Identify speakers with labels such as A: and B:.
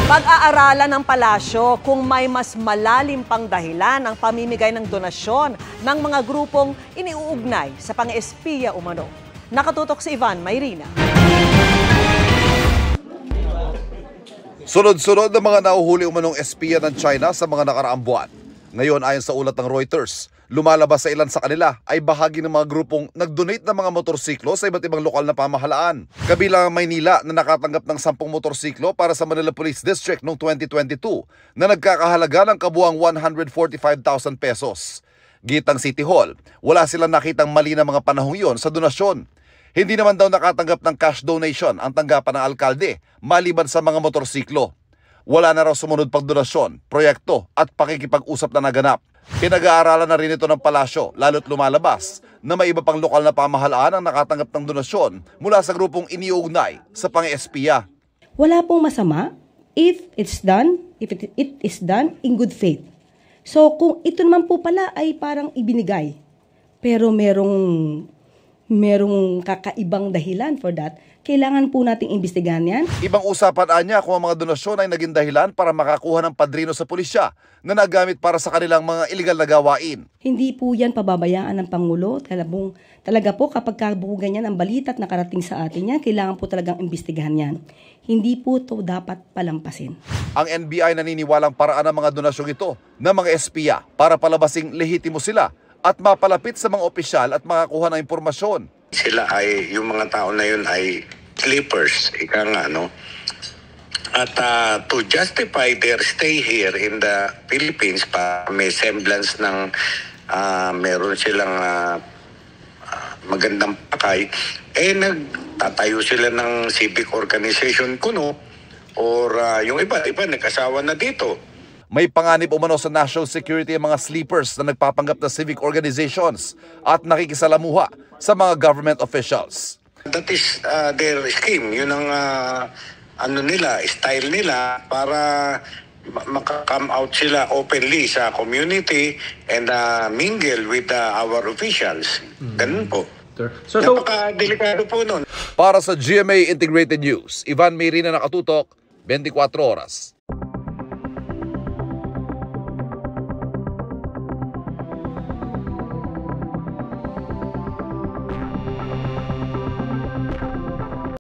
A: Pag-aaralan ng palasyo kung may mas malalim pang dahilan ang pamimigay ng donasyon ng mga grupong iniuugnay sa pang-espiya umano. Nakatutok si Ivan Mayrina.
B: Sunod-sunod na mga nauhuli umanong espiya ng China sa mga nakaraang buwan. Ngayon, ayon sa ulat ng Reuters, lumalabas sa ilan sa kanila ay bahagi ng mga grupong nag-donate ng mga motorsiklo sa iba't ibang lokal na pamahalaan. Kabilang ang Maynila na nakatanggap ng 10 motorsiklo para sa Manila Police District noong 2022 na nagkakahalaga ng kabuang 145,000 pesos. Gitang City Hall, wala silang nakitang mali na mga panahong iyon sa donasyon. Hindi naman daw nakatanggap ng cash donation ang tanggapan ng alkalde maliban sa mga motorsiklo. Wala na raw sumunod pang donasyon, proyekto at pakikipag-usap na naganap. Pinag-aaralan na rin ito ng palasyo lalo't lumalabas na may iba pang lokal na pamahalaan ang nakatanggap ng donasyon mula sa grupong iniuugnay sa pang-espiya.
C: Wala pong masama if it is done in good faith. So kung ito naman po pala ay parang ibinigay, pero merong kakaibang dahilan for that, kailangan po nating imbestigahan yan.
B: Ibang usapan anya kung ang mga donasyon ay naging dahilan para makakuha ng padrino sa pulisya na nagamit para sa kanilang mga iligal na gawain.
C: Hindi po yan pababayaan ng Pangulo. Talaga po kapag ganyan ang balita at nakarating sa atin yan, kailangan po talagang imbestigahan yan. Hindi po ito dapat palampasin.
B: Ang NBI naniniwalang paraan ng mga donasyong ito ng mga espiya para palabasing lehitimo sila at mapalapit sa mga opisyal at makakuha ng impormasyon.
D: Sila ay, yung mga tao na yun ay sleepers, ika nga, no? At to justify their stay here in the Philippines, may semblance ng meron silang magandang pakay, nagtatayo sila ng civic organization kuno or yung iba nag-asawa na dito.
B: May panganib umano sa national security ang mga sleepers na nagpapanggap na civic organizations at nakikisalamuha sa mga government officials.
D: That is their scheme. Yun ang style nila para maka-come out sila openly sa community and mingle with our officials. Ganun po. Napaka-delikado po nun.
B: Para sa GMA Integrated News, Ivan Mayrina, nakatutok, 24 oras.